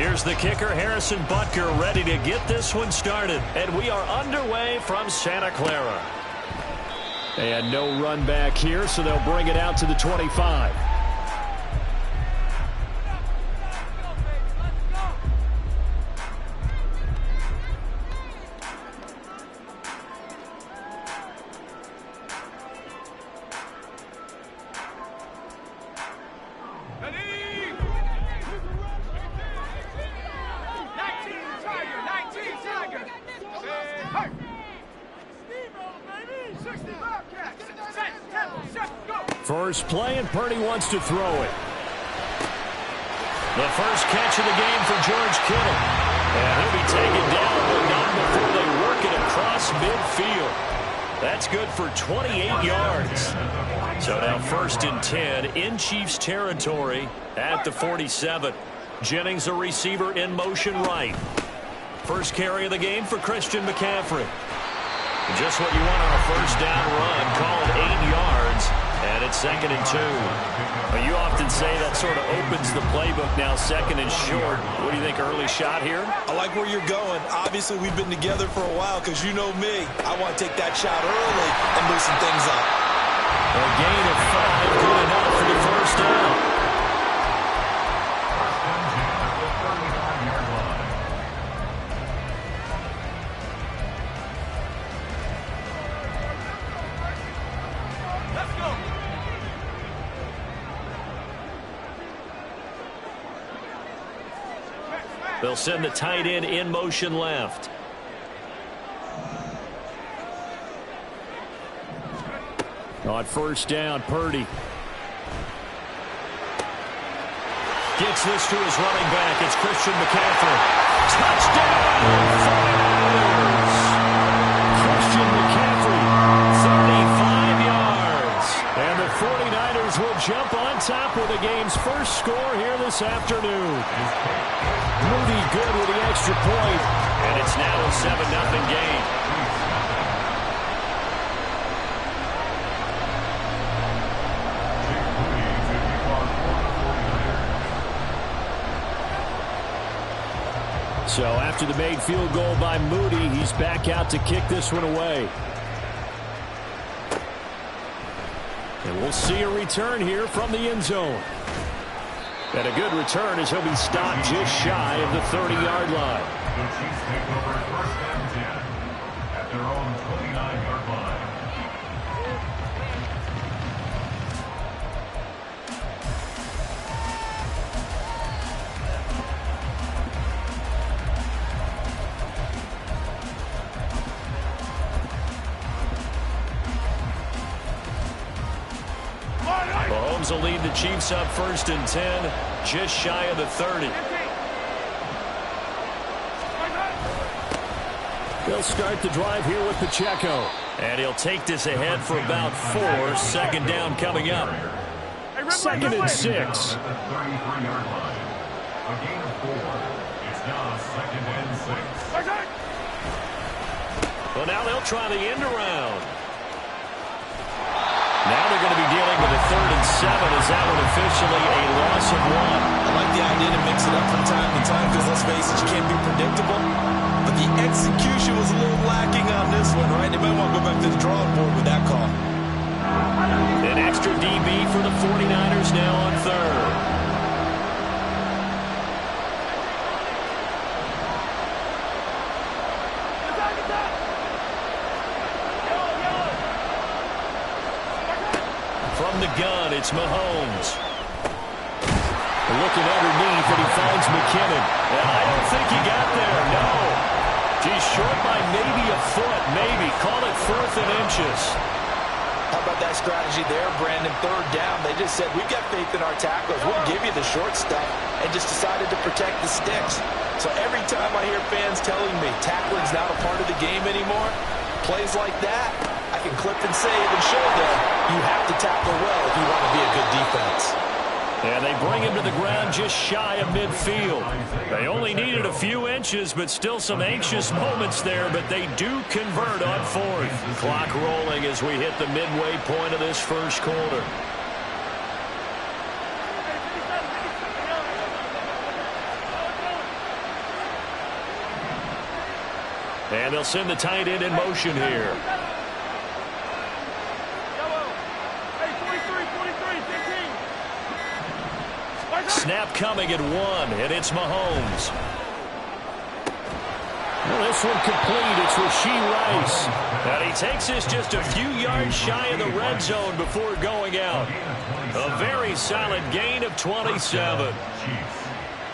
Here's the kicker, Harrison Butker, ready to get this one started. And we are underway from Santa Clara. And no run back here, so they'll bring it out to the 25. First play, and Purdy wants to throw it. The first catch of the game for George Kittle. And he'll be taken down, but not before they work it across midfield. That's good for 28 yards. So now 1st and 10 in Chiefs territory at the 47. Jennings, a receiver in motion right. First carry of the game for Christian McCaffrey. Just what you want on a first down run, called 8 yards. And it's 2nd and 2. Well, you often say that sort of opens the playbook now, 2nd and short. What do you think, early shot here? I like where you're going. Obviously, we've been together for a while because you know me. I want to take that shot early and loosen things up. A gain of 5, good enough for the first down. They'll send the tight end in motion left. On first down, Purdy. Gets this to his running back. It's Christian McCaffrey. Touchdown! Christian McCaffrey, 35 yards. And the 49ers will jump on top with the game's first score here this afternoon. Moody good with the extra point. And it's now a 7-0 game. So after the made field goal by Moody, he's back out to kick this one away. And we'll see a return here from the end zone. And a good return as he'll be stopped just shy of the 30-yard line. The Chiefs take over 1st and 10 at their own 29-yard line. Mahomes will lead the Chiefs up 1st and 10, just shy of the 30. They'll start the drive here with Pacheco. And he'll take this ahead for about 4. 2nd down coming up. 2nd and 6. At the 33-yard line. A gain of 4. It's now 2nd and 6. Well, now they'll try the end around. Now they're going to be dealing with a 3rd and 7 as that one officially a loss of 1. I like the idea to mix it up from time to time because, let's face it, you can't be predictable. But the execution was a little lacking on this one, right? They might want to go back to the drawing board with that call. An extra DB for the 49ers now on 3rd. From the gun, it's Mahomes. Looking underneath, and he finds McKinnon. I don't think he got there, no. He's short by maybe a foot, maybe. Call it 4th and inches. How about that strategy there, Brandon? 3rd down. They just said, we've got faith in our tacklers. We'll give you the short stuff, and just decided to protect the sticks. So every time I hear fans telling me tackling's not a part of the game anymore, plays like that, I can clip and save and show them you have to tackle well if you want to be a good defense. And they bring him to the ground just shy of midfield. They only needed a few inches, but still some anxious moments there, but they do convert on 4th. Clock rolling as we hit the midway point of this first quarter. And they'll send the tight end in motion here. Snap coming at 1, and it's Mahomes. Well, this one complete. It's Rashee Rice. And he takes this just a few yards shy of the red zone before going out. A very solid gain of 27.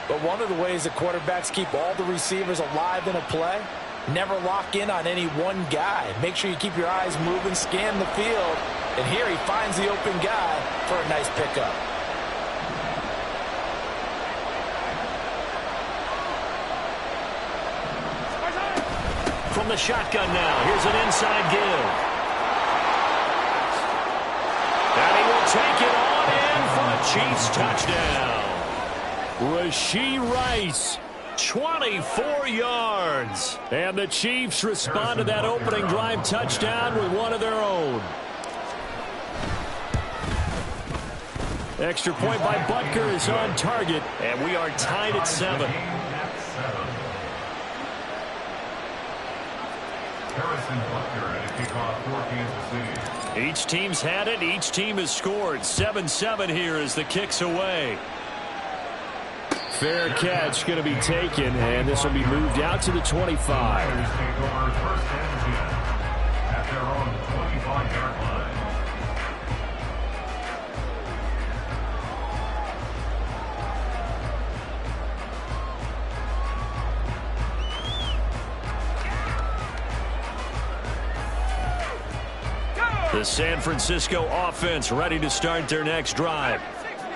But one of the ways that quarterbacks keep all the receivers alive in a play, never lock in on any one guy. Make sure you keep your eyes moving, scan the field. And here he finds the open guy for a nice pickup. From the shotgun now, here's an inside give. And he will take it on in for a Chiefs touchdown. Rashee Rice. 24 yards. And the Chiefs respond to that opening drive touchdown with one of their own. Extra point by Butker is on target. And we are tied at 7. Harrison Butker at a kickoff for Kansas City. Each team's had it. Each team has scored. 7-7 here as the kick's away. Fair catch going to be taken, and this will be moved out to the 25. Take over first and 10 at their own 25-yard line. The San Francisco offense ready to start their next drive.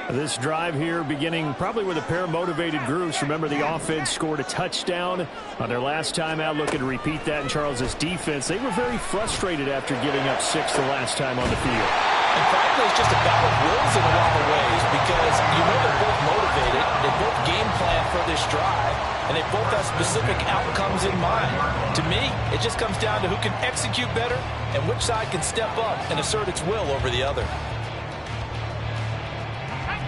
This drive here beginning probably with a pair of motivated groups. Remember, the offense scored a touchdown on their last time out. Looking to repeat that in Charles's defense. They were very frustrated after giving up 6 the last time on the field. And frankly, it's just a battle of wills in a lot of ways because you know they're both motivated. They both game plan for this drive, and they both have specific outcomes in mind. To me, it just comes down to who can execute better and which side can step up and assert its will over the other.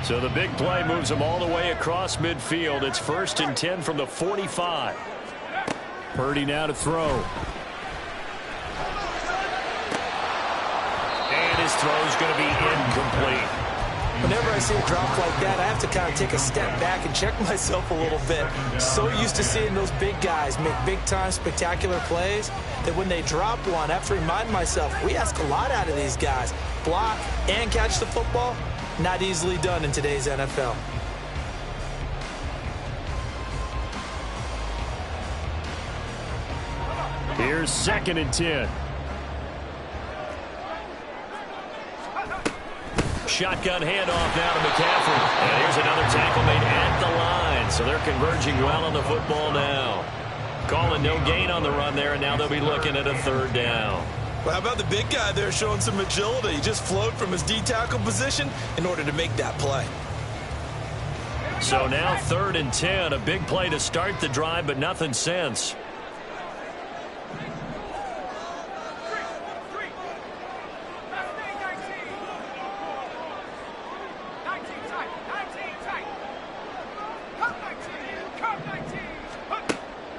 So the big play moves them all the way across midfield. It's 1st and 10 from the 45. Purdy now to throw. And his throw's going to be incomplete. Whenever I see a drop like that, I have to kind of take a step back and check myself a little bit. So used to seeing those big guys make big-time spectacular plays that when they drop one, I have to remind myself, we ask a lot out of these guys. Block and catch the football, not easily done in today's NFL. Here's 2nd and 10. Shotgun handoff now to McCaffrey. And here's another tackle made at the line. So they're converging well on the football now. Calling no gain on the run there, and now they'll be looking at a 3rd down. Well, how about the big guy there showing some agility? He just flowed from his D-tackle position in order to make that play. So now 3rd and 10. A big play to start the drive, but nothing since.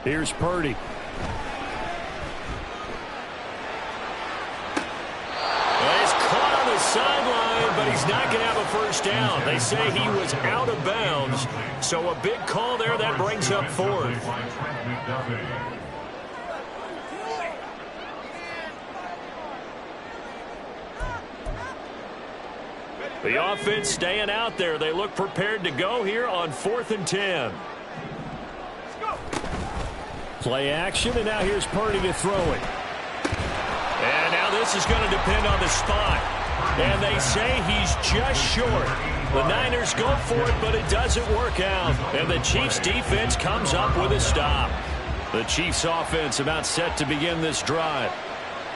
Here's Purdy. Sideline, but he's not going to have a 1st down. They say he was out of bounds. So a big call there that brings up 4th. The offense staying out there. They look prepared to go here on 4th and 10. Play action, and now here's Purdy to throw it. And now this is going to depend on the spot. And they say he's just short. The Niners go for it, but it doesn't work out. And the Chiefs' defense comes up with a stop. The Chiefs' offense about set to begin this drive.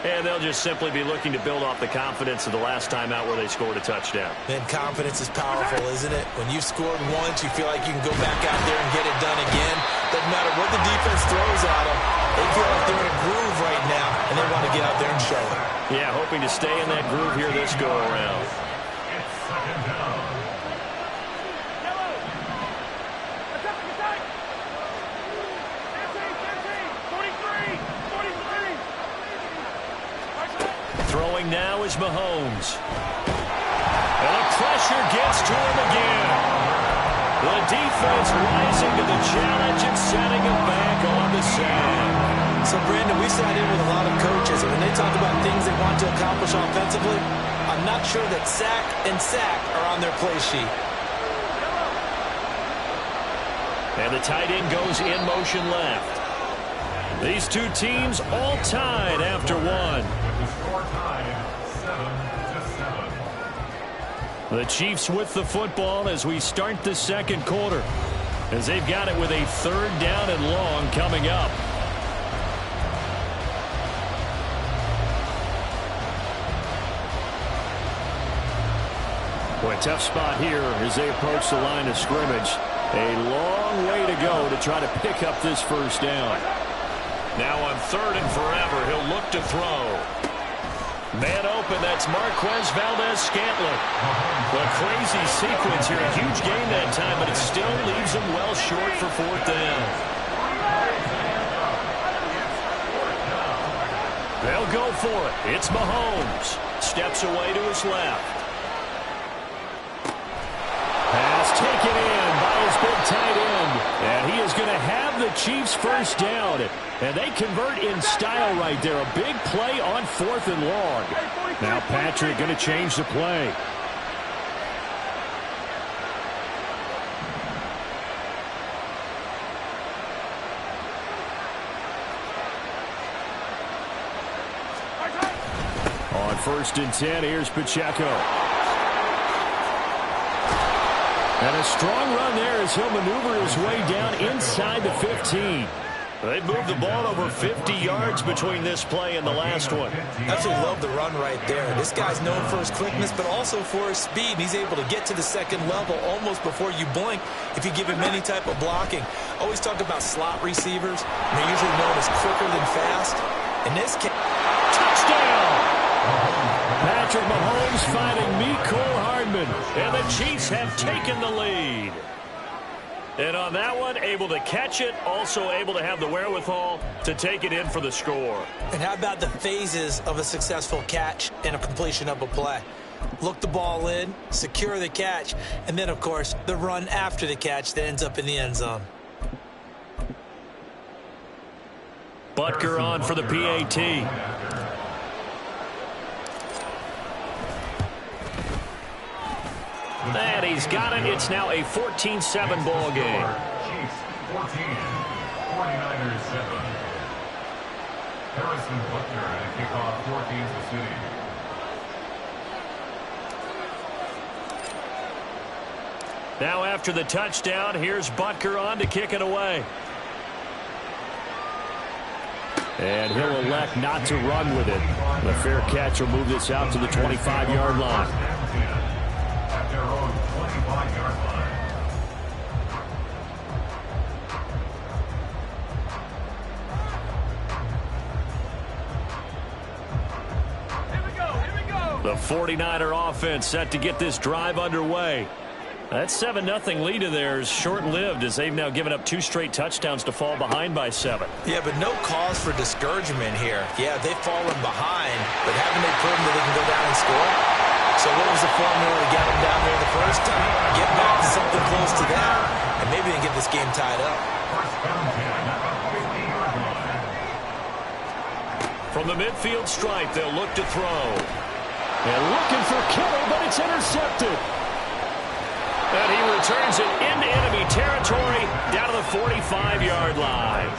And they'll just simply be looking to build off the confidence of the last time out where they scored a touchdown. Man, confidence is powerful, isn't it? When you've scored once, you feel like you can go back out there and get it done again. Doesn't matter what the defense throws at them. They feel like they're in a groove right now, and they want to get out there and show it. Yeah, hoping to stay in that groove here this go-around. It's 2nd down. is Mahomes. And the pressure gets to him again. The defense rising to the challenge and setting him back on the sand. So, Brandon, we sat in with a lot of coaches, and when they talk about things they want to accomplish offensively, I'm not sure that sack and sack are on their play sheet. And the tight end goes in motion left. These two teams all tied after one. The score tied 7-7. The Chiefs with the football as we start the second quarter, as they've got it with a 3rd down and long coming up. Boy, tough spot here as they approach the line of scrimmage. A long way to go to try to pick up this first down. Now on 3rd and forever, he'll look to throw. Man open, that's Marquez Valdes-Scantling. A crazy sequence here, a huge gain that time, but it still leaves him well short for 4th down. They'll go for it. It's Mahomes. Steps away to his left. Pass taken in by his big tight end. And he is going to have the Chiefs first down. And they convert in style right there. A big play on 4th and long. Now Patrick going to change the play. On 1st and 10, here's Pacheco. And a strong run there as he'll maneuver his way down inside the 15. They moved the ball over 50 yards between this play and the last one. Absolutely love the run right there. This guy's known for his quickness, but also for his speed. And he's able to get to the second level almost before you blink if you give him any type of blocking. Always talk about slot receivers. They're usually known as quicker than fast. In this case, Touchdown! Patrick Mahomes finding Mecole Hardman. And the Chiefs have taken the lead. And on that one, able to catch it, also able to have the wherewithal to take it in for the score. and how about the phases of a successful catch and a completion of a play? Look the ball in, secure the catch, and then, of course, the run after the catch that ends up in the end zone. Butker on for the PAT. And he's got it. It's now a 14-7 ball game. Chiefs 14, 49ers 7. Harrison Butker and kickoff for Kansas City. Now after the touchdown, here's Butker on to kick it away. And he'll elect not to run with it. The fair catch will move this out to the 25-yard line. At their own 25-yard line. The 49er offense set to get this drive underway. That 7-0 lead of theirs short-lived as they've now given up 2 straight touchdowns to fall behind by 7. Yeah, but no cause for discouragement here. Yeah, they've fallen behind, but haven't they proven that they can go down and score? So what was the formula to get them down there the first time? Get back to something close to that, and maybe they can get this game tied up. First down 10 at the 50-yard line. From the midfield stripe, they'll look to throw. And looking for Kittle, but it's intercepted. And he returns it into enemy territory down to the 45-yard line.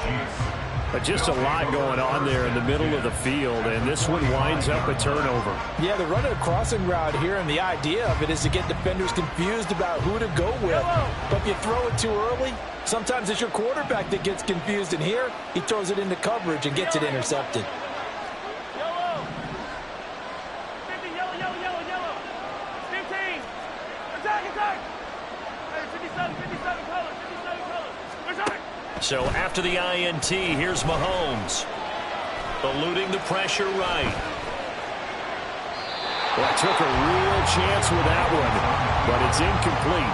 But just a lot going on there in the middle of the field, and this one winds up a turnover. Yeah, they're running a crossing route here, and the idea of it is to get defenders confused about who to go with. But if you throw it too early, sometimes it's your quarterback that gets confused, and here he throws it into coverage and gets it intercepted. So after the INT, here's Mahomes. Eluding the pressure right. Well, took a real chance with that one, but it's incomplete.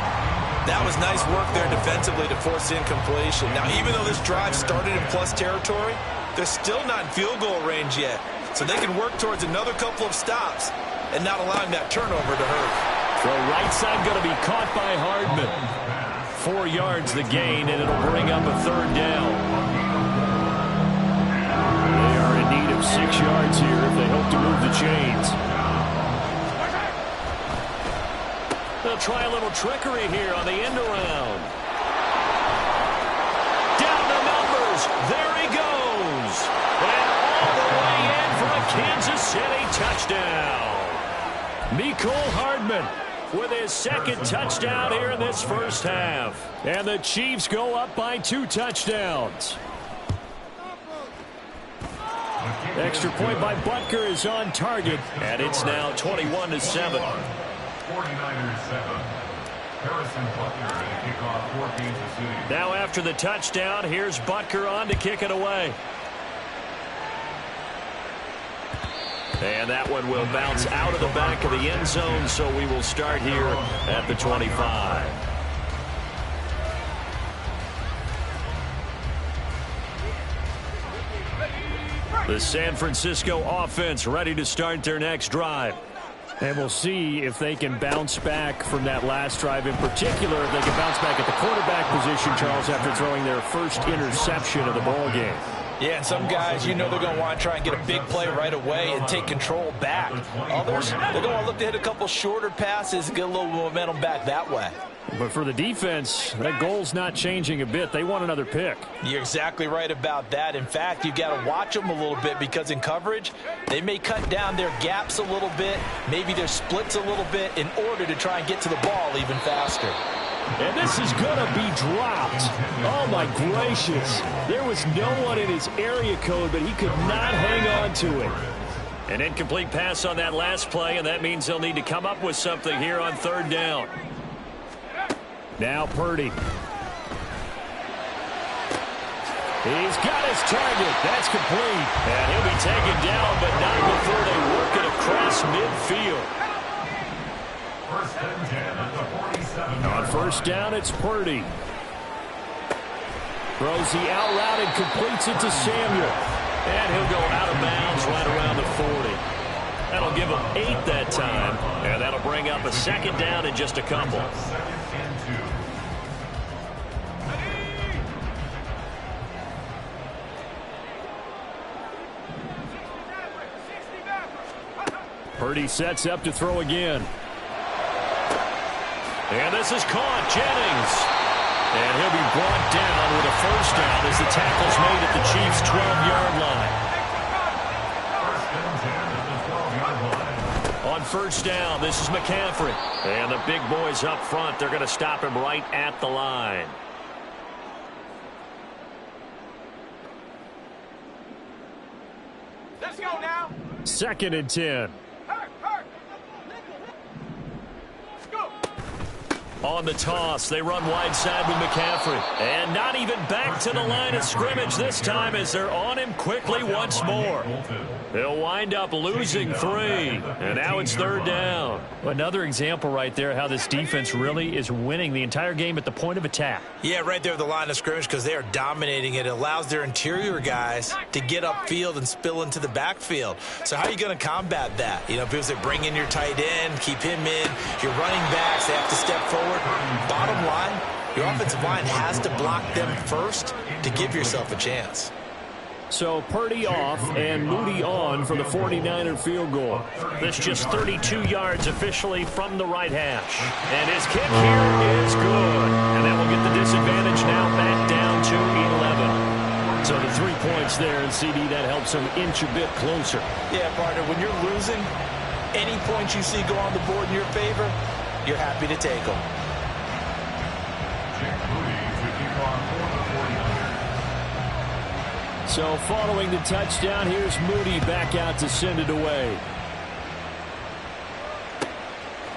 That was nice work there defensively to force incompletion. Now, even though this drive started in plus territory, they're still not in field goal range yet. so they can work towards another couple of stops and not allowing that turnover to hurt. Throw right side going to be caught by Hardman. 4 yards the gain, and it'll bring up a third down. They are in need of 6 yards here if they hope to move the chains. They'll try a little trickery here on the end around. Down the numbers. There he goes. And all the way in for a Kansas City touchdown. Mecole Hardman with his second touchdown here in this first half. And the Chiefs go up by 2 touchdowns. Extra point by Butker is on target, and it's now 21-7. 49ers 7. Harrison Butker to kick off for Kansas City. Now after the touchdown, here's Butker on to kick it away. And that one will bounce out of the back of the end zone, so we will start here at the 25. The San Francisco offense ready to start their next drive. And we'll see if they can bounce back from that last drive. In particular, if they can bounce back at the quarterback position, Charles, after throwing their first interception of the ball game. Yeah, and some guys, you know they're going to want to try and get a big play right away and take control back. Others, they're going to want to look to hit a couple shorter passes and get a little momentum back that way. But for the defense, that goal's not changing a bit. They want another pick. You're exactly right about that. In fact, you've got to watch them a little bit because in coverage, they may cut down their gaps a little bit, maybe their splits a little bit in order to try and get to the ball even faster. And this is going to be dropped. Oh, my gracious. There was no one in his area code, but he could not hang on to it. An incomplete pass on that last play, and that means they'll need to come up with something here on third down. Now Purdy. He's got his target. That's complete. And he'll be taken down, but not before they work it across midfield. First and 10 at the 47. On first down, it's Purdy. Throws the out route and completes it to Samuel. And he'll go out of bounds right around the 40. That'll give him 8 that time. And that'll bring up a second down in just a couple. Purdy sets up to throw again. And this is caught. Jennings. And he'll be brought down with a first down as the tackle's made at the Chiefs' 12-yard line. On first down, this is McCaffrey. And the big boys up front, they're going to stop him right at the line. Let's go now. 2nd and 10. On the toss, they run wide side with McCaffrey. And not even back to the line of scrimmage this time as they're on him quickly once more. They'll wind up losing 3. And now it's third down. Another example right there how this defense really is winning the entire game at the point of attack. Yeah, right there at the line of scrimmage because they are dominating it. It allows their interior guys to get upfield and spill into the backfield. So how are you going to combat that? You know, because they bring in your tight end, keep him in. Your running backs, they have to step forward. Bottom line, your offensive line has to block them first to give yourself a chance. So Purdy off and Moody on for the 49er field goal. This just 32 yards officially from the right hash. And his kick here is good. And that will get the disadvantage now back down to 11. So the 3 points there, and CD, that helps him inch a bit closer. Yeah, partner, when you're losing, any points you see go on the board in your favor, you're happy to take them. Jake Moody to kick off for the 49ers. So following the touchdown, here's Moody back out to send it away.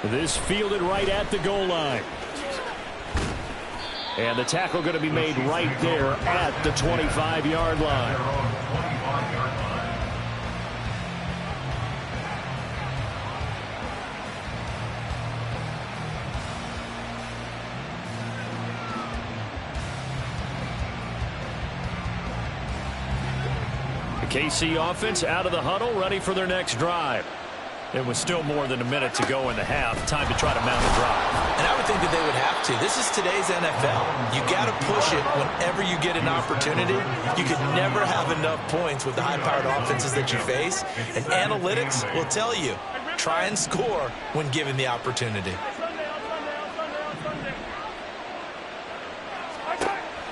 This fielded right at the goal line. And the tackle going to be made right there at the 25-yard line. Their own 25-yard line. KC offense out of the huddle, ready for their next drive. It was still more than a minute to go in the half. Time to try to mount a drive. And I would think that they would have to. This is today's NFL. You got to push it whenever you get an opportunity. You could never have enough points with the high-powered offenses that you face. And analytics will tell you, try and score when given the opportunity.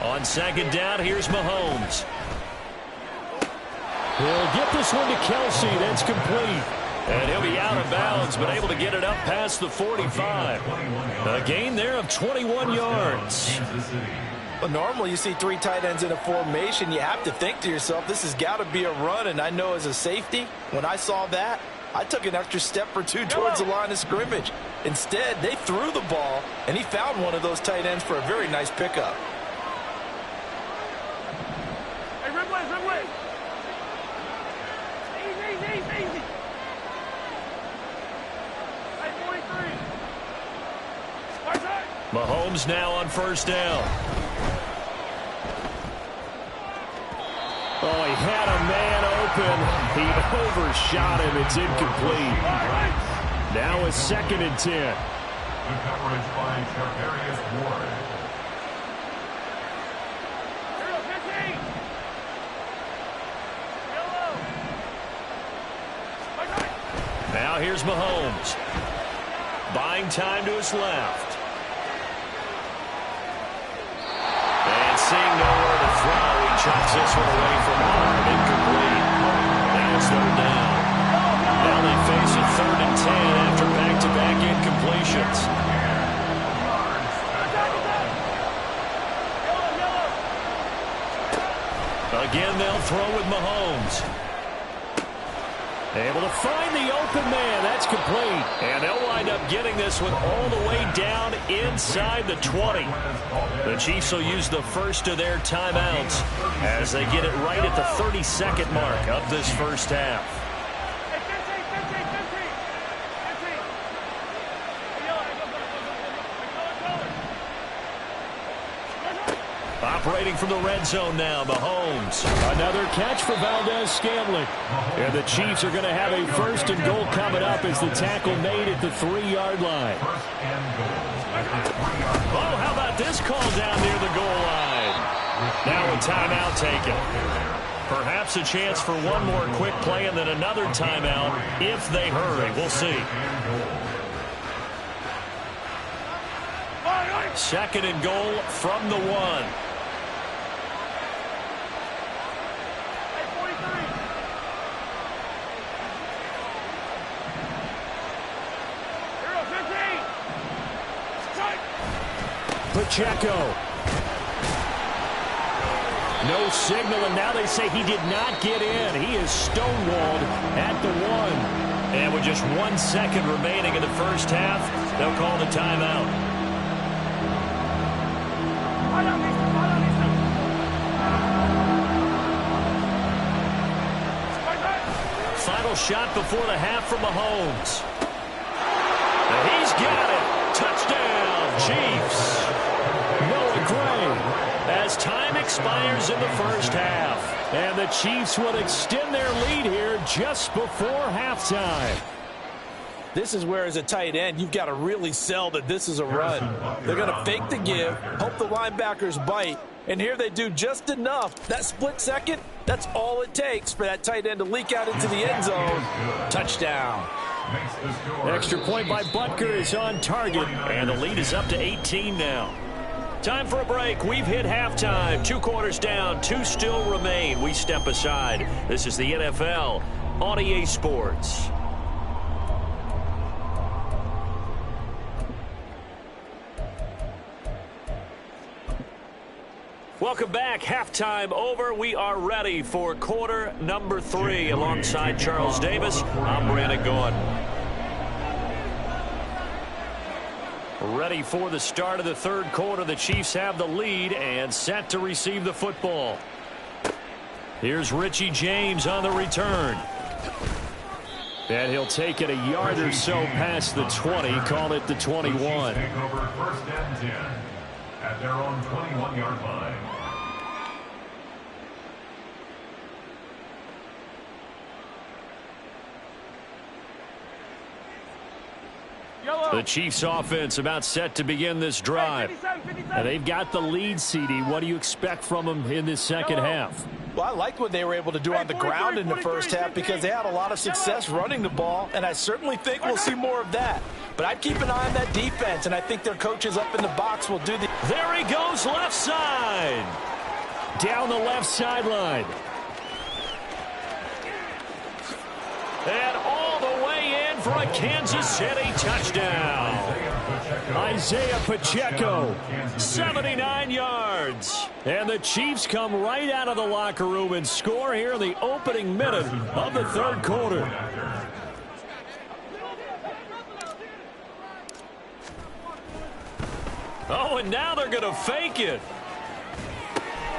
On second down, here's Mahomes. He'll get this one to Kelsey. That's complete. And he'll be out of bounds, but able to get it up past the 45. A gain there of 21 yards. Well, normally you see 3 tight ends in a formation. You have to think to yourself, this has got to be a run. And I know as a safety, when I saw that, I took an extra step or 2 towards the line of scrimmage. Instead, they threw the ball, and he found one of those tight ends for a very nice pickup. Hey, Ridway. Easy. Mahomes now on first down. Oh, he had a man open. He overshot him. It's incomplete. Now a 2nd and 10. The coverage by Charvarius Ward. Now here's Mahomes. Buying time to his left. And seeing nowhere to throw, he chucks this one away from home. Incomplete. Now it's 3rd down. Now they face a 3rd and 10 after back-to-back incompletions. Again, they'll throw with Mahomes. Able to find the open man. That's complete. And they'll wind up getting this one all the way down inside the 20. The Chiefs will use the first of their timeouts as they get it right at the 32nd mark of this first half. Operating from the red zone now, Mahomes. Another catch for Valdez-Scantling. And the Chiefs are going to have a 1st and goal coming up as the tackle made at the 3-yard line. Oh, how about this call down near the goal line? Now a timeout taken. Perhaps a chance for one more quick play and then another timeout if they hurry. We'll see. 2nd and goal from the 1. Pacheco. No signal, and now they say he did not get in. He is stonewalled at the 1. And with just 1 second remaining in the first half, they'll call the timeout. Final shot before the half from Mahomes. And he's got it. Touchdown, Chiefs. Noah Gray as time expires in the first half. And the Chiefs will extend their lead here just before halftime. This is where, as a tight end, you've got to really sell that this is a run. They're going to fake the give, hope the linebackers bite, and here they do just enough. That split second, that's all it takes for that tight end to leak out into the end zone. Touchdown. Extra point by Butker is on target, and the lead is up to 18 now. Time for a break. We've hit halftime. 2 quarters down, 2 still remain. We step aside. This is the NFL on EA Sports. Welcome back. Halftime over. We are ready for quarter number 3. Alongside Charles Davis, I'm Brandon Gaudin. Ready for the start of the 3rd quarter. The Chiefs have the lead and set to receive the football. Here's Richie James on the return. And he'll take it a yard or so past the 20. Call it the 21. The Chiefs take over 1st and 10 at their own 21-yard line. The Chiefs offense about set to begin this drive. And they've got the lead, CD. What do you expect from them in this second half? Well, I liked what they were able to do on the ground in the first half because they had a lot of success running the ball, and I certainly think we'll see more of that. But I'd keep an eye on that defense, and I think their coaches up in the box will do the... There he goes, left side. Down the left sideline. And all the way in for a Kansas City touchdown. Isaiah Pacheco, 79 yards. And the Chiefs come right out of the locker room and score here in the opening minute of the third quarter. Oh, and now they're going to fake it.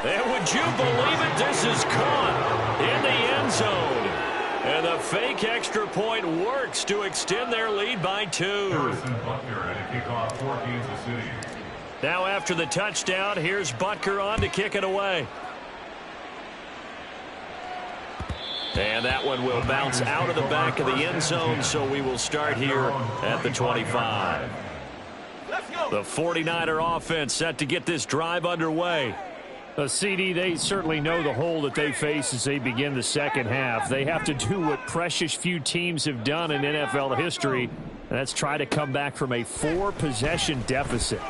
And would you believe it? This is caught in the end zone. And the fake extra point works to extend their lead by 2. Now after the touchdown, here's Butker on to kick it away. And that one will bounce out of the back of the end zone, so we will start here at the 25. The 49er offense set to get this drive underway. CD, they certainly know the hole that they face as they begin the second half. They have to do what precious few teams have done in NFL history, and that's try to come back from a 4-possession deficit.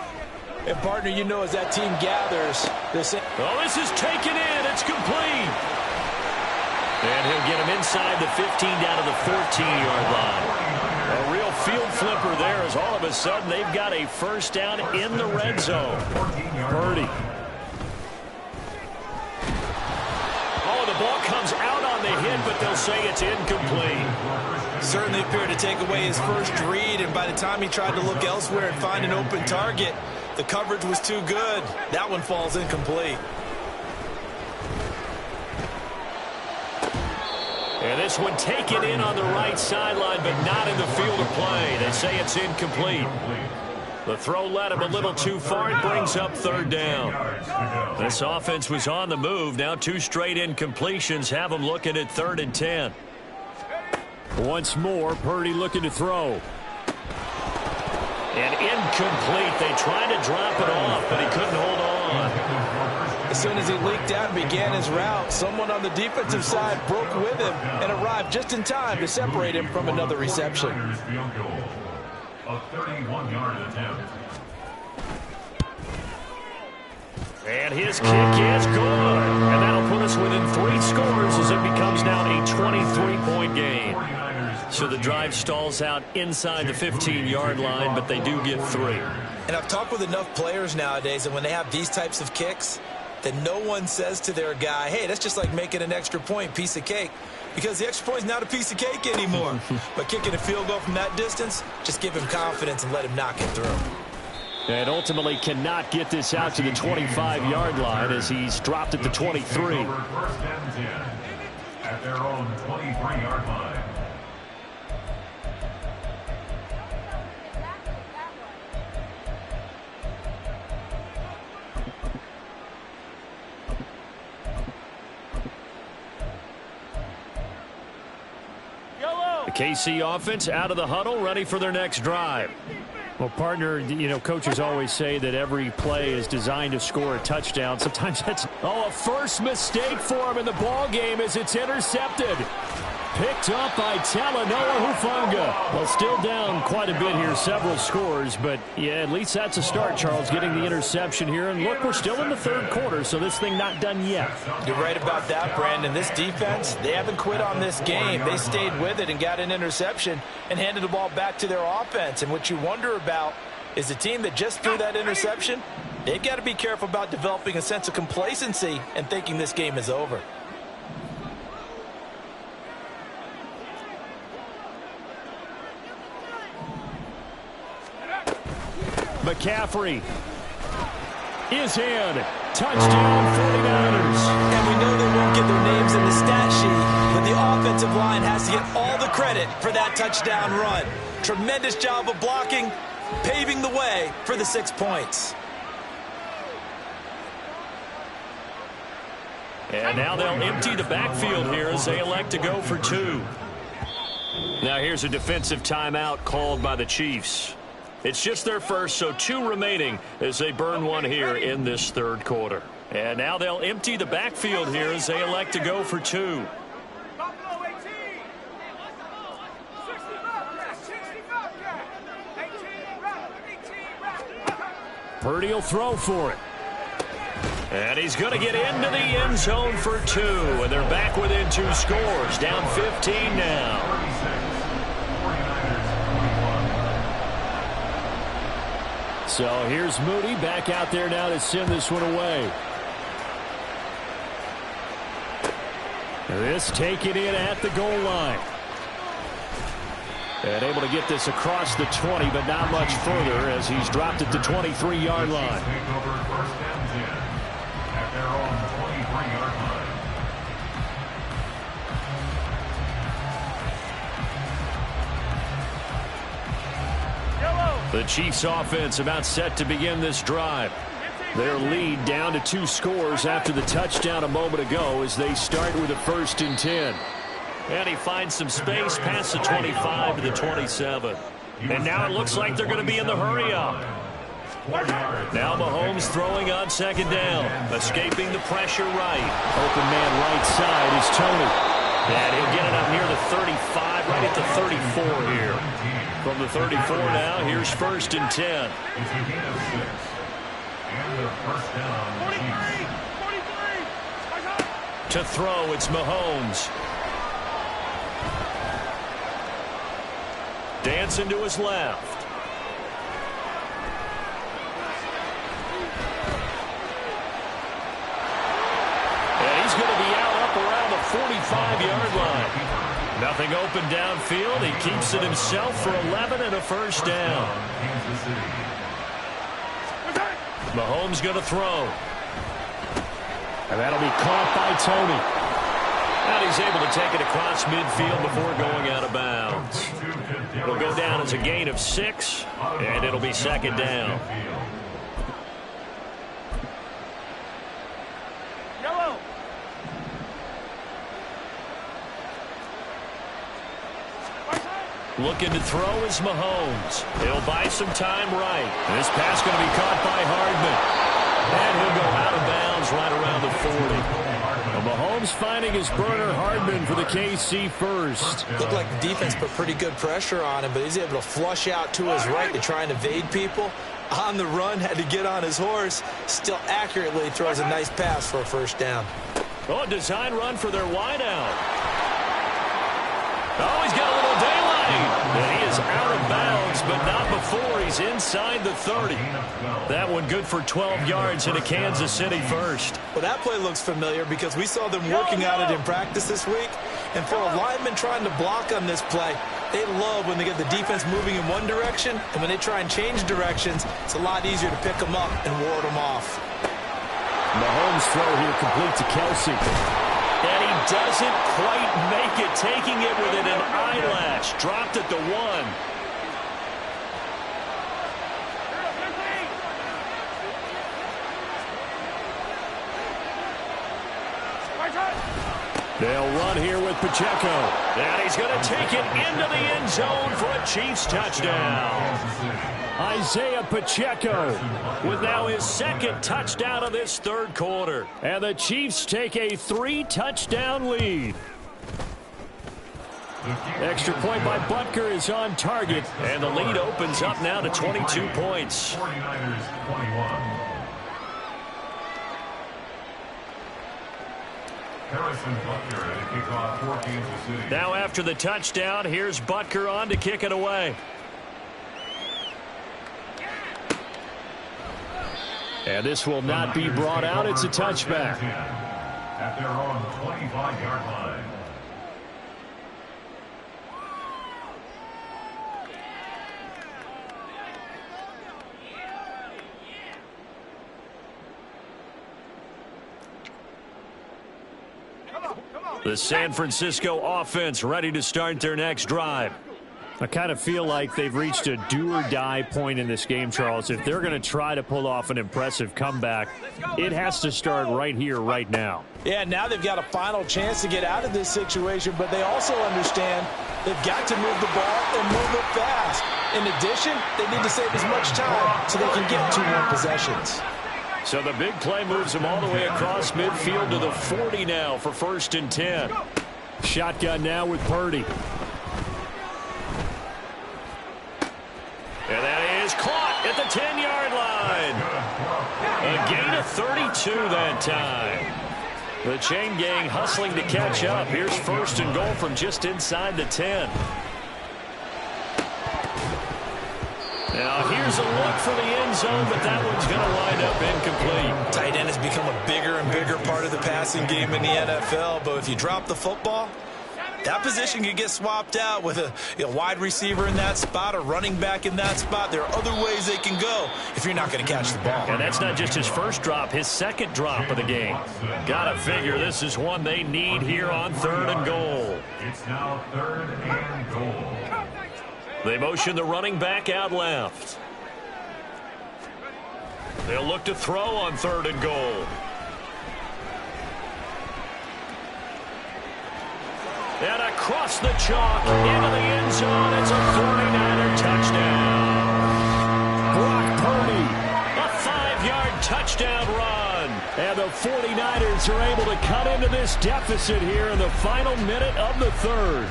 And, partner, you know as that team gathers, they're saying... Oh, this is taken in. It's complete. And he'll get him inside the 15 down to the 14-yard line. A real field flipper there as all of a sudden they've got a first down in the red zone. Purdy. Oh, the ball comes out on the hit, but they'll say it's incomplete. Certainly appeared to take away his first read, and by the time he tried to look elsewhere and find an open target, the coverage was too good. That one falls incomplete. And this one taken in on the right sideline, but not in the field of play. They say it's incomplete. The throw led him a little too far. It brings up third down. This offense was on the move. Now 2 straight incompletions have them looking at 3rd and 10. Once more, Purdy looking to throw. And incomplete. They tried to drop it off, but he couldn't hold on. As soon as he leaked out and began his route, someone on the defensive side broke with him and arrived just in time to separate him from another reception. A 31-yard attempt. And his kick is good. And that'll put us within 3 scores as it becomes now a 23-point game. So the drive stalls out inside the 15-yard line, but they do get 3. And I've talked with enough players nowadays, and when they have these types of kicks, that no one says to their guy, hey, that's just like making an extra point, piece of cake. Because the extra point is not a piece of cake anymore. But kicking a field goal from that distance, just give him confidence and let him knock it through. And ultimately cannot get this out to the 25-yard line as he's dropped at the 23. First and 10 at their own 23-yard line. The KC offense out of the huddle, ready for their next drive. Well, partner, you know, coaches always say that every play is designed to score a touchdown. Sometimes that's, a first mistake for him in the ball game as it's intercepted. Picked up by Talanoa Hufanga. Well, still down quite a bit here, several scores, but yeah, at least that's a start, Charles, getting the interception here. And look, we're still in the third quarter, so this thing not done yet. You're right about that, Brandon. This defense, they haven't quit on this game. They stayed with it and got an interception and handed the ball back to their offense. And what you wonder about is the team that just threw that interception, they've got to be careful about developing a sense of complacency and thinking this game is over. McCaffrey is in. Touchdown, 49ers. And we know they won't get their names in the stat sheet, but the offensive line has to get all the credit for that touchdown run. Tremendous job of blocking, paving the way for the 6 points. And now they'll empty the backfield here as they elect to go for 2. Now here's a defensive timeout called by the Chiefs. It's just their first, so 2 remaining as they burn one here in this third quarter. And now they'll empty the backfield here as they elect to go for 2. Purdy will throw for it. And he's going to get into the end zone for 2. And they're back within 2 scores. Down 15 now. So here's Moody back out there now to send this one away. This taken in at the goal line. And able to get this across the 20, but not much further as he's dropped at the 23-yard line. The Chiefs offense about set to begin this drive. Their lead down to 2 scores after the touchdown a moment ago as they start with a 1st and 10. And he finds some space past the 25 to the 27. And now it looks like they're going to be in the hurry up. Now Mahomes throwing on 2nd down. Escaping the pressure right. Open man right side is Tony. And he'll get it up near the 35, right at the 34 here. From the 34 now, here's 1st and 10. To throw, it's Mahomes. Dancing to his left. And he's going to be out up around the 45-yard line. Nothing open downfield. He keeps it himself for 11 and a 1st down. Mahomes going to throw. And that'll be caught by Tony. And he's able to take it across midfield before going out of bounds. It'll go down as a gain of 6, and it'll be 2nd down. Looking to throw is Mahomes. He'll buy some time right. This pass going to be caught by Hardman. And he'll go out of bounds right around the 40. Well, Mahomes finding his burner Hardman for the KC first. Looked like the defense put pretty good pressure on him, but he's able to flush out to his right to try and evade people. On the run, had to get on his horse. Still accurately throws a nice pass for a 1st down. Oh, a design run for their wideout. Oh, he's got a little daylight. And he is out of bounds, but not before he's inside the 30. That one good for 12 yards into Kansas City first. Well, that play looks familiar because we saw them working on it in practice this week. And for a lineman trying to block on this play, they love when they get the defense moving in one direction. And when they try and change directions, it's a lot easier to pick them up and ward them off. Mahomes throw here complete to Kelsey. And he doesn't quite make it, taking it within an eyelash. Dropped at the 1. They'll run here with Pacheco. And he's going to take it into the end zone for a Chiefs touchdown. Isaiah Pacheco with now his 2nd touchdown of this third quarter. And the Chiefs take a 3-touchdown lead. Extra point by Butker is on target. And the lead opens up now to 22 points. 49ers 21. Harrison Butker at a kickoff for Kansas City. Now after the touchdown, here's Butker on to kick it away. And this will not be brought out. It's a touchback. At their own 25-yard line. The San Francisco offense ready to start their next drive. I kind of feel like they've reached a do-or-die point in this game, Charles. If they're going to try to pull off an impressive comeback, it has to start right here, right now. Yeah, now they've got a final chance to get out of this situation, but they also understand they've got to move the ball and move it fast. In addition, they need to save as much time so they can get 2 more possessions. So the big play moves them all the way across midfield to the 40 now for 1st and 10. Shotgun now with Purdy. And that is caught at the 10-yard line. A gain of 32 that time. The chain gang hustling to catch up. Here's 1st and goal from just inside the 10. Now here's a look for the end zone, but that one's going to wind up incomplete. Tight end has become a bigger and bigger part of the passing game in the NFL, but if you drop the football, that position can get swapped out with a wide receiver in that spot, a running back in that spot. There are other ways they can go if you're not going to catch the ball. And that's not just his first drop, his second drop of the game. Gotta figure this is one they need here on 3rd and goal. It's now 3rd and goal. They motion the running back out left. They'll look to throw on 3rd and goal. And across the chalk, into the end zone. It's a 49er touchdown. Brock Purdy. A 5-yard touchdown run. And the 49ers are able to cut into this deficit here in the final minute of the 3rd.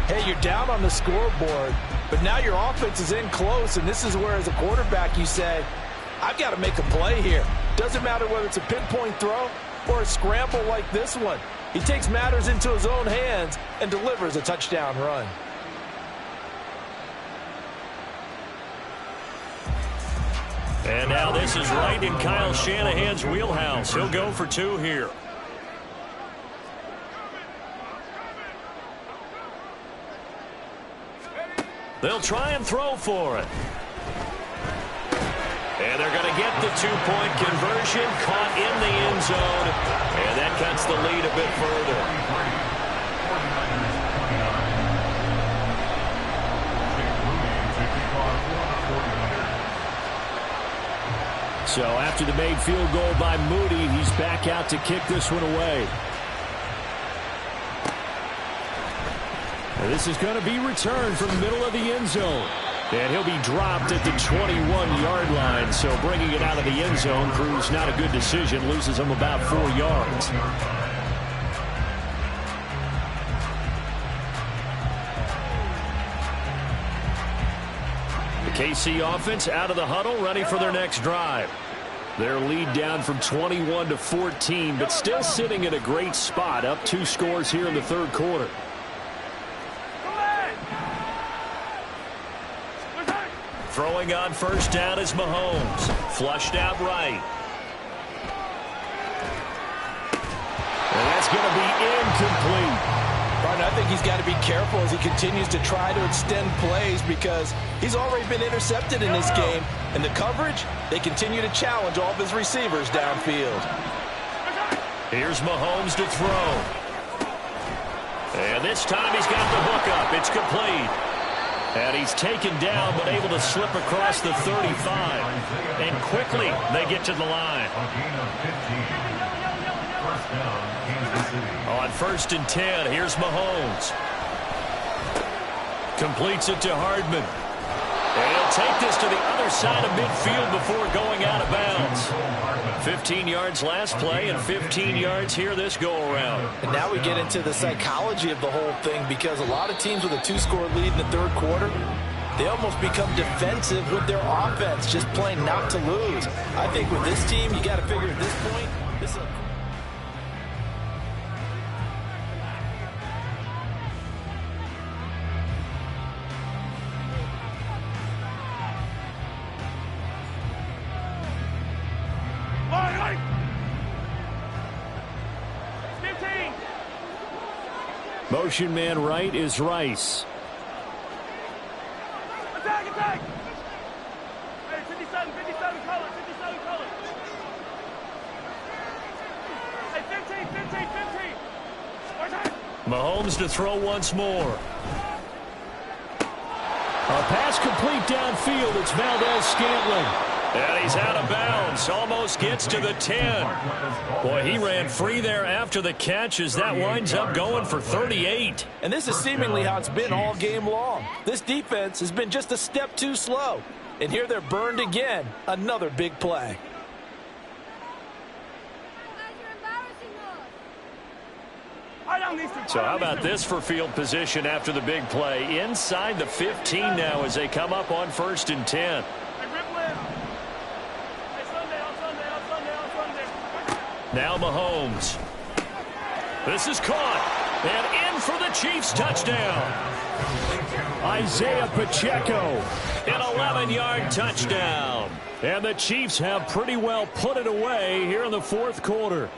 Hey, you're down on the scoreboard, but now your offense is in close, and this is where, as a quarterback, you say, I've got to make a play here. Doesn't matter whether it's a pinpoint throw or a scramble like this one. He takes matters into his own hands and delivers a touchdown run. And now this is right in Kyle Shanahan's wheelhouse. He'll go for 2 here. They'll try and throw for it. And they're going to get the 2-point conversion, caught in the end zone. And that cuts the lead a bit further. So after the made field goal by Moody, he's back out to kick this one away. And this is going to be returned from the middle of the end zone. And he'll be dropped at the 21-yard line. So bringing it out of the end zone proves not a good decision. Loses him about 4 yards. The KC offense out of the huddle, ready for their next drive. Their lead down from 21 to 14, but still sitting in a great spot. Up 2 scores here in the 3rd quarter. Throwing on 1st down is Mahomes. Flushed out right. And that's going to be incomplete. Martin, I think he's got to be careful as he continues to try to extend plays because he's already been intercepted in this game. And the coverage, they continue to challenge all of his receivers downfield. Here's Mahomes to throw. And this time he's got the hook up. It's complete. And he's taken down but able to slip across the 35. And quickly they get to the line. On 1st and 10, here's Mahomes. Completes it to Hardman. And he'll take this to the other side of midfield before going out of bounds. 15 yards last play and 15 yards here this go-around. And now we get into the psychology of the whole thing because a lot of teams with a 2-score lead in the 3rd quarter, they almost become defensive with their offense, just playing not to lose. I think with this team, you got to figure at this point, this is a... Motion man right is Rice. Attack, attack! Hey, 57, 57 color, 57 color. Hey, 15, 15, 15. Attack! Mahomes to throw once more. complete downfield. It's Valdez-Scantling. And he's out of bounds. Almost gets to the 10. Boy, he ran free there after the catch as that winds up going for 38. And this is seemingly how it's been all game long. This defense has been just a step too slow. And here they're burned again. Another big play. So how about this for field position after the big play? Inside the 15 now as they come up on 1st and 10. Now Mahomes. This is caught. And in for the Chiefs touchdown. Isaiah Pacheco. An 11-yard touchdown. And the Chiefs have pretty well put it away here in the 4th quarter.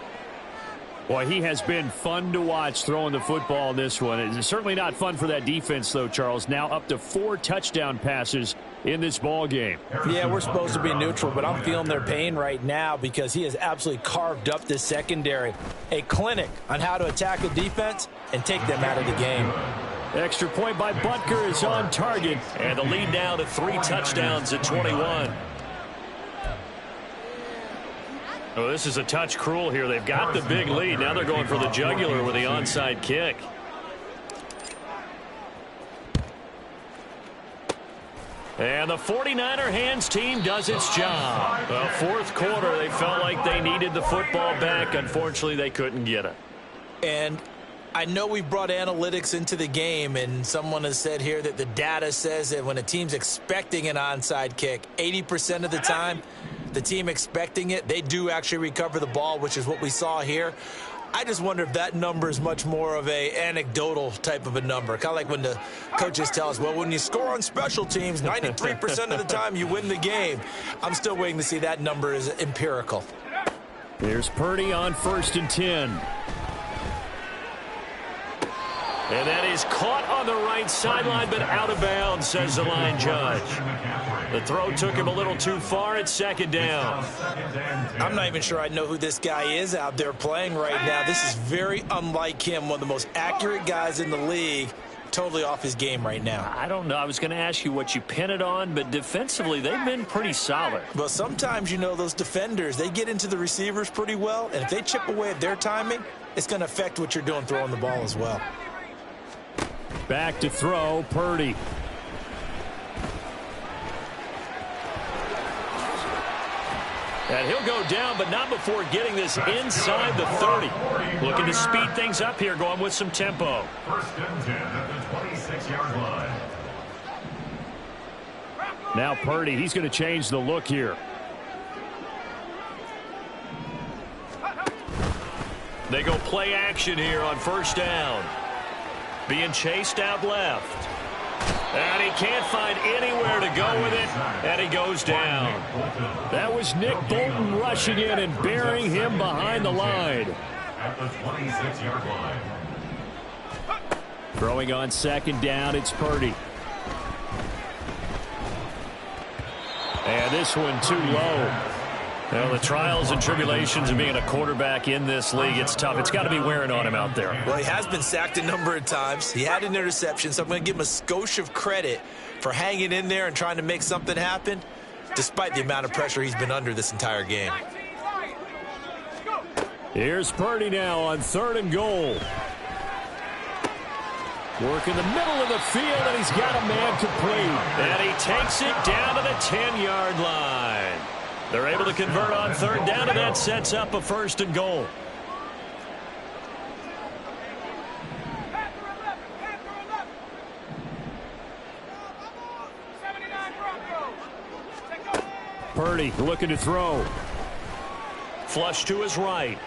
Boy, he has been fun to watch throwing the football in this one. It's certainly not fun for that defense, though, Charles. Now up to 4 touchdown passes in this ball game. Yeah, we're supposed to be neutral, but I'm feeling their pain right now because he has absolutely carved up this secondary. A clinic on how to attack a defense and take them out of the game. Extra point by Butker is on target. And the lead now to 3 touchdowns at 21. Oh, this is a touch cruel here. They've got the big lead. Now they're going for the jugular with the onside kick. And the 49er hands team does its job. Well, 4th quarter, they felt like they needed the football back. Unfortunately, they couldn't get it. And I know we brought analytics into the game, and someone has said here that the data says that when a team's expecting an onside kick, 80% of the time, the team expecting it, they do actually recover the ball, which is what we saw here. I just wonder if that number is much more of a anecdotal type of a number. Kind of like when the coaches tell us, well, when you score on special teams, 93% of the time you win the game. I'm still waiting to see that number is empirical. Here's Purdy on 1st and 10. And that is caught on the right sideline, but out of bounds, says the line judge. The throw took him a little too far. It's 2nd down. I'm not even sure I know who this guy is out there playing right now. This is very unlike him, one of the most accurate guys in the league. Totally off his game right now. I don't know. I was going to ask you what you pin it on, but defensively, they've been pretty solid. Well, sometimes, you know, those defenders, they get into the receivers pretty well, and if they chip away at their timing, it's going to affect what you're doing throwing the ball as well. Back to throw, Purdy. And he'll go down, but not before getting this inside the 30. Looking to speed things up here, going with some tempo. 1st and 10 at the 26-yard line. Now Purdy, he's going to change the look here. They go play action here on 1st down. Being chased out left. And he can't find anywhere to go with it, and he goes down. That was Nick Bolton rushing in and burying him behind the line. At the 26-yard line. Throwing on 2nd down, it's Purdy. And this one too low. Well, the trials and tribulations of being a quarterback in this league, it's tough. It's got to be wearing on him out there. Well, he has been sacked a number of times. He had an interception, so I'm going to give him a skosh of credit for hanging in there and trying to make something happen, despite the amount of pressure he's been under this entire game. Here's Purdy now on 3rd and goal. Work in the middle of the field, and he's got a man complete. And he takes it down to the 10-yard line. They're able to convert on 3rd down, and that sets up a 1st and goal. Purdy looking to throw. Flush to his right.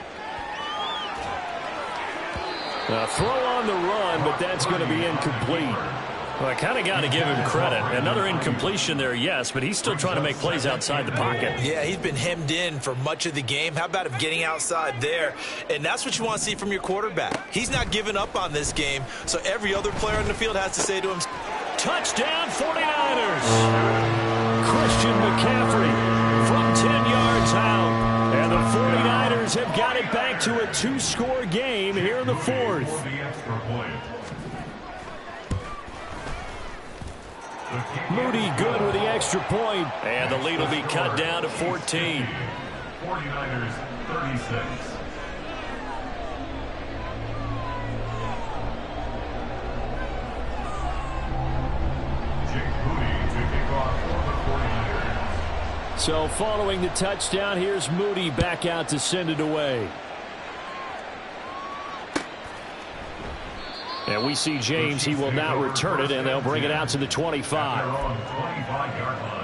Throw on the run, but that's going to be incomplete. Well, I kind of got to give him credit. Another incompletion there, yes, but he's still trying to make plays outside the pocket. Yeah, he's been hemmed in for much of the game. How about him getting outside there? And that's what you want to see from your quarterback. He's not giving up on this game, so every other player on the field has to say to him, touchdown 49ers! Christian McCaffrey from 10 yards out. And the 49ers have got it back to a 2-score game here in the 4th. Moody good with the extra point. And the lead will be cut down to 14. 49ers 36. So following the touchdown, here's Moody back out to send it away. And we see James. He will not return it, and they'll bring it out to the 25. They're on the 25-yard line.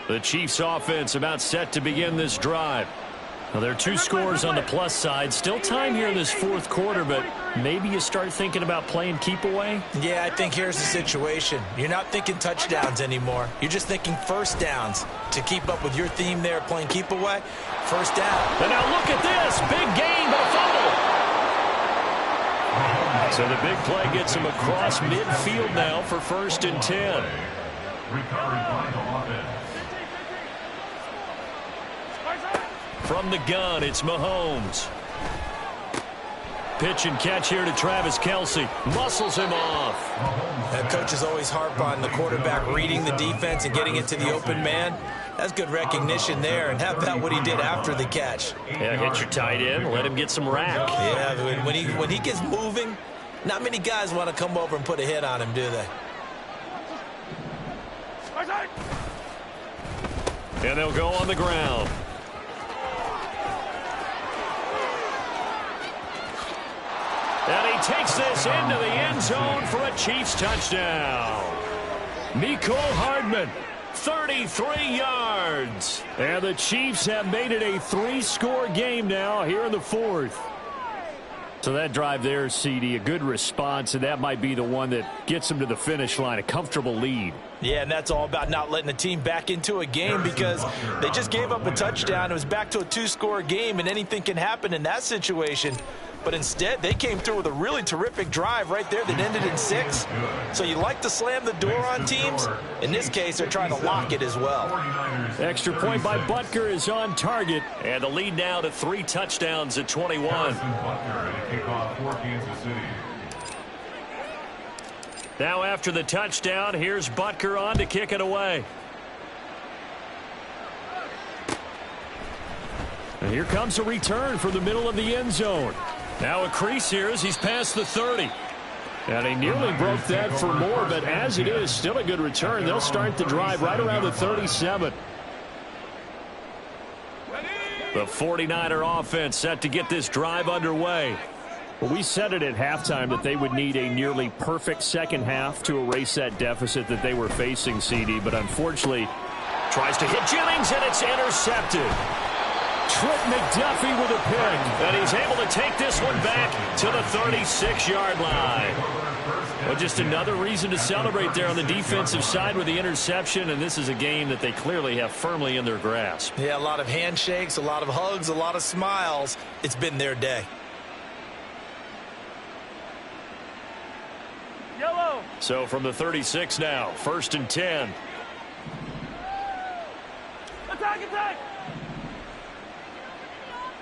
The Chiefs offense about set to begin this drive. Now, there are two scores on the plus side. Still time here in this fourth quarter, but maybe you start thinking about playing keep away? Yeah, I think here's the situation. You're not thinking touchdowns anymore. You're just thinking first downs. To keep up with your theme there, playing keep away, first down. And now look at this. Big gain, but a fumble. So the big play gets him across midfield now for 1st and 10. Recovered by the offense. From the gun, it's Mahomes. Pitch and catch here to Travis Kelce. Muscles him off. Coaches always harp on the quarterback reading the defense and getting it to the open man. That's good recognition there. And how about what he did after the catch? Yeah, hit your tight end. Let him get some rack. Yeah, when he gets moving, not many guys want to come over and put a hit on him, do they? And they'll go on the ground. And he takes this into the end zone for a Chiefs touchdown. Mecole Hardman, 33 yards. And the Chiefs have made it a 3-score game now here in the fourth. So that drive there, CD, a good response, and that might be the one that gets them to the finish line, a comfortable lead. Yeah, and that's all about not letting the team back into a game because they just gave up a touchdown. It was back to a 2-score game, and anything can happen in that situation. But instead, they came through with a really terrific drive right there that ended in 6. So you like to slam the door on teams. In this case, they're trying to lock it as well. Extra point by Butker is on target. And the lead now to 3 touchdowns at 21. Now after the touchdown, here's Butker on to kick it away. And here comes a return from the middle of the end zone. Now a crease here as he's past the 30. And he nearly broke that for more, but as it is, still a good return. They'll start the drive right around the 37. The 49er offense set to get this drive underway. Well, we said it at halftime that they would need a nearly perfect second half to erase that deficit that they were facing, CD, but unfortunately tries to hit Jennings, and it's intercepted. Trent McDuffie with a pick. And he's able to take this one back to the 36-yard line. Well, just another reason to celebrate there on the defensive side with the interception, and this is a game that they clearly have firmly in their grasp. Yeah, a lot of handshakes, a lot of hugs, a lot of smiles. It's been their day. Yellow. So from the 36 now, 1st and 10. Attack, attack.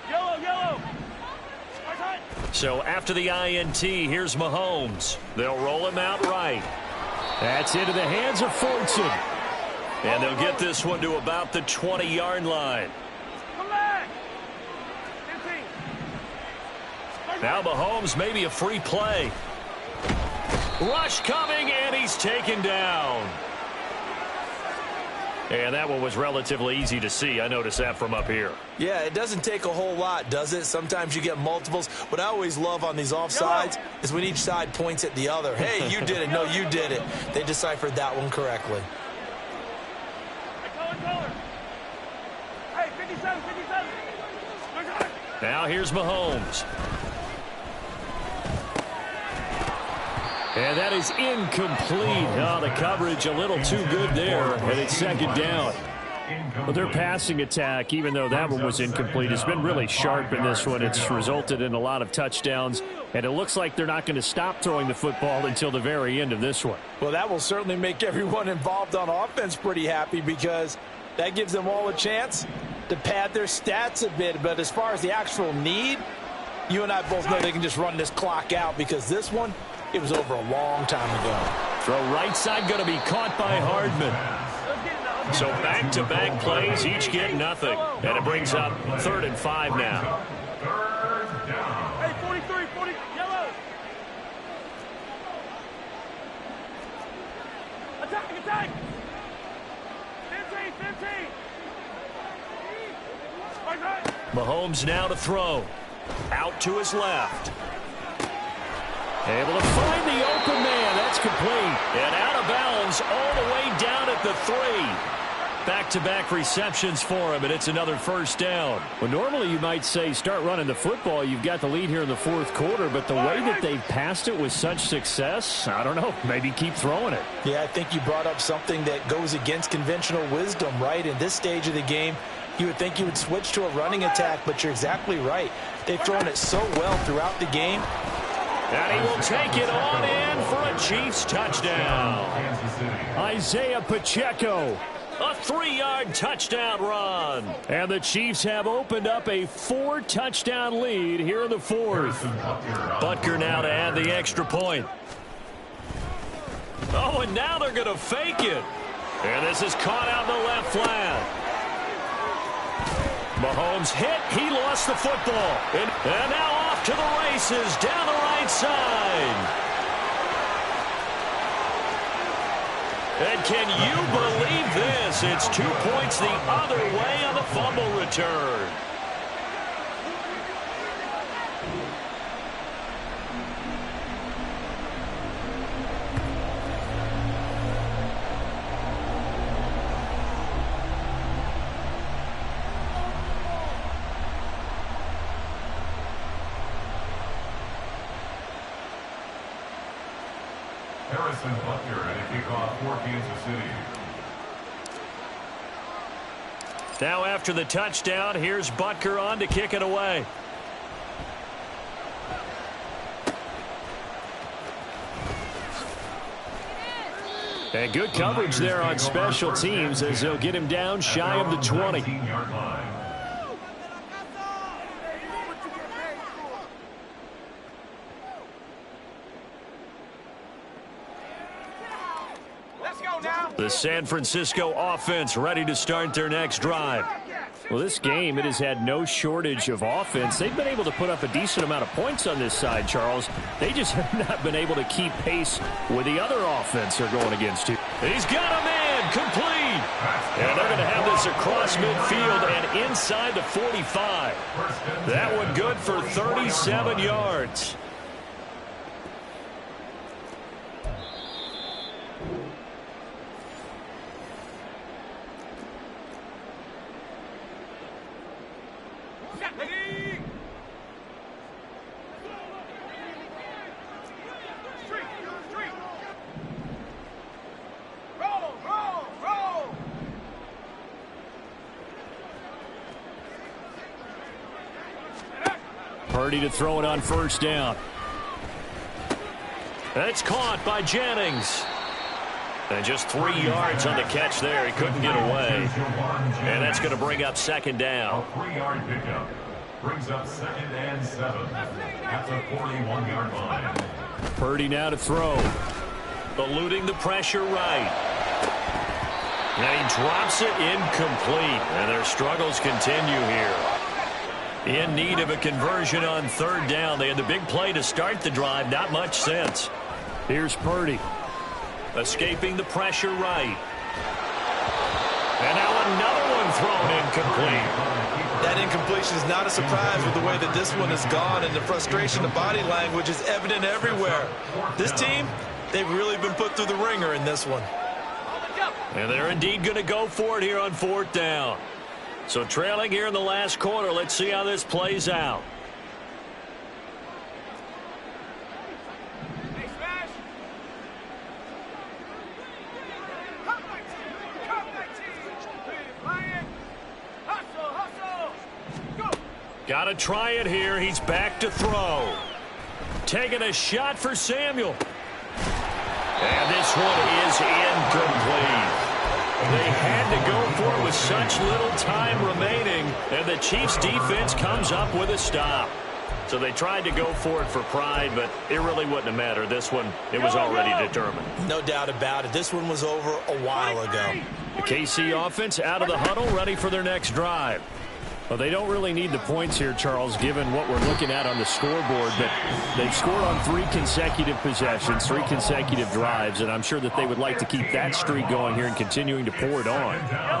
Yellow, yellow. So after the INT, here's Mahomes. They'll roll him out right. That's into the hands of Fortson. And they'll get this one to about the 20-yard line. Come back. Now Mahomes, maybe a free play. Rush coming, and he's taken down. And that one was relatively easy to see. I noticed that from up here. Yeah, it doesn't take a whole lot, does it? Sometimes you get multiples. What I always love on these offsides is when each side points at the other. Hey, you did it. No, you did it. They deciphered that one correctly. Hey, 57, 57. Now here's Mahomes. And that is incomplete. Oh, the coverage a little too good there, and it's second down. Well, their passing attack, even though that one was incomplete, has been really sharp in this one. It's resulted in a lot of touchdowns, and it looks like they're not going to stop throwing the football until the very end of this one. Well, that will certainly make everyone involved on offense pretty happy because that gives them all a chance to pad their stats a bit. But as far as the actual need, you and I both know they can just run this clock out because this one, it was over a long time ago. Throw right side going to be caught by Hardman. So back-to-back plays, each get nothing. And it brings up 3rd and 5 now. Hey, 43, 40, yellow. Attack, attack. 15, 15. Mahomes now to throw. Out to his left. Able to find the open man. That's complete. And out of bounds all the way down at the 3. Back-to-back receptions for him, and it's another first down. Well, normally you might say start running the football. You've got the lead here in the 4th quarter, but the way that they've passed it with such success, I don't know, maybe keep throwing it. Yeah, I think you brought up something that goes against conventional wisdom, right? In this stage of the game, you would think you would switch to a running attack, but you're exactly right. They've thrown it so well throughout the game. And he will take it on in for a Chiefs touchdown. Isaiah Pacheco. A 3-yard touchdown run. And the Chiefs have opened up a 4-touchdown lead here in the 4th. Butker now to add the extra point. Oh, and now they're going to fake it. And this is caught out in the left flat. Mahomes hit. He lost the football. And now off to the races down the right side. And can you believe this? It's 2 points the other way on the fumble return. Harrison Butker at a kickoff for Kansas City. Now after the touchdown, here's Butker on to kick it away. And good coverage there on special teams as they'll get him down shy of the 20. 19-yard line. The San Francisco offense ready to start their next drive. Well, this game, it has had no shortage of offense. They've been able to put up a decent amount of points on this side, Charles. They just have not been able to keep pace with the other offense they're going against here. He's got a man complete. And they're going to have this across midfield and inside the 45. That one good for 37 yards. Purdy to throw it on first down. That's caught by Jennings. And just 3 yards on the catch there. He couldn't get away. And that's going to bring up second down. A 3-yard pickup brings up 2nd and 7 at the 41-yard line. Purdy now to throw. Eluding the pressure right. And he drops it incomplete. And their struggles continue here. In need of a conversion on third down. They had the big play to start the drive. Not much sense. Here's Purdy. Escaping the pressure right. And now another one thrown incomplete. That incompletion is not a surprise with the way that this one has gone, and the frustration, the body language is evident everywhere. This team, they've really been put through the ringer in this one. And they're indeed going to go for it here on fourth down. So trailing here in the last quarter. Let's see how this plays out. Got to try it here. He's back to throw. Taking a shot for Samuel. And this one is incomplete. They had to go for it with such little time remaining, and the Chiefs' defense comes up with a stop. So they tried to go for it for pride, but it really wouldn't have mattered. This one, it was already determined. No doubt about it. This one was over a while ago. The KC offense out of the huddle, ready for their next drive. Well, they don't really need the points here, Charles, given what we're looking at on the scoreboard. But they've scored on 3 consecutive possessions, 3 consecutive drives, and I'm sure that they would like to keep that streak going here and continuing to pour it on.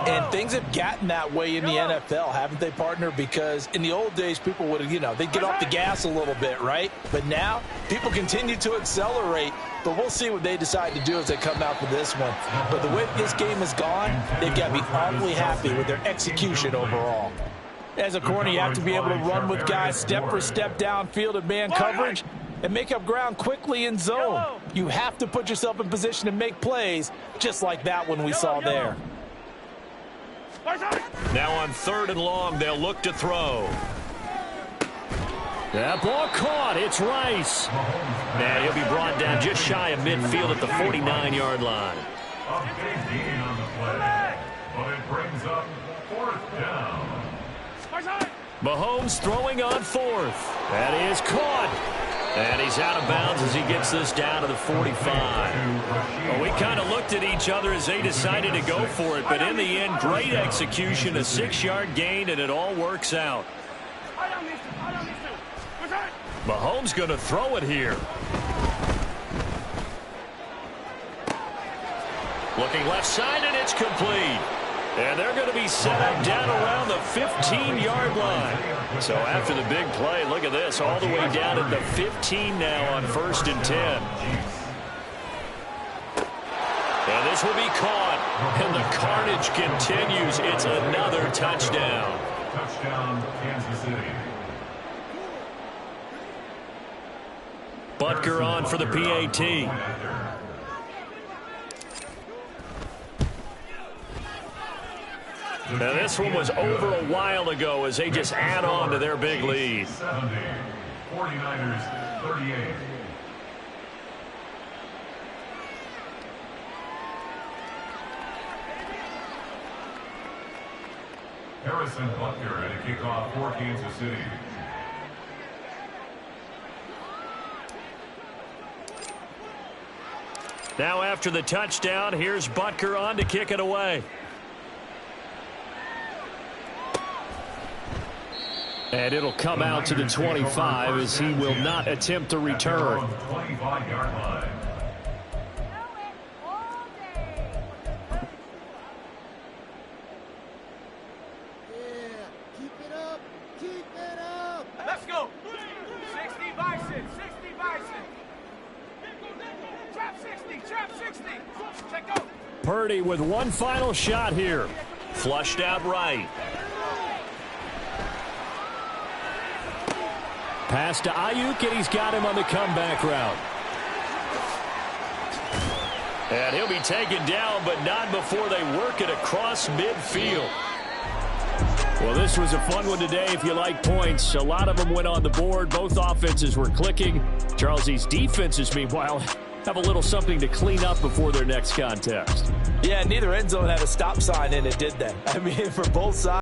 And things have gotten that way in the NFL, haven't they, partner? Because in the old days, people would, they'd get off the gas a little bit, right? But now, people continue to accelerate. But we'll see what they decide to do as they come out for this one. But the way this game has gone, they've got to be awfully happy with their execution overall. As a corner, you have to be able to run with guys step for step downfield in man coverage and make up ground quickly in zone. You have to put yourself in position to make plays just like that one we saw there. Now on 3rd and long, they'll look to throw. That ball caught. It's Rice. And he'll be brought down just shy of midfield at the 49-yard line. A big gain on the play, but it brings up 4th down. Mahomes throwing on 4th. That is caught. And he's out of bounds as he gets this down to the 45. Well, we kind of looked at each other as they decided to go for it, but in the end, great execution, a 6-yard gain, and it all works out. Mahomes going to throw it here. Looking left side, and it's complete. And they're going to be set up down around the 15-yard line. So after the big play, look at this, all the way down at the 15 now on 1st and 10. And this will be caught. And the carnage continues. It's another touchdown. Touchdown, Kansas City. Butker on for the PAT. Now this one was over a while ago as they just add on to their big lead. 70, 49ers 38. Harrison Butker at a kickoff for Kansas City. Now after the touchdown, here's Butker on to kick it away. And it'll come out to the 25 as he will not attempt to return. 25-yard line. Let's go. 60 Bison, 60 Bison. Trap 60, trap 60. Check out. Purdy with one final shot here. Flushed out right. Pass to Ayuk, and he's got him on the comeback route. And he'll be taken down, but not before they work it across midfield. Well, this was a fun one today if you like points. A lot of them went on the board. Both offenses were clicking. Charles, these defenses, meanwhile, have a little something to clean up before their next contest. Yeah, neither end zone had a stop sign in it, did they? I mean, for both sides.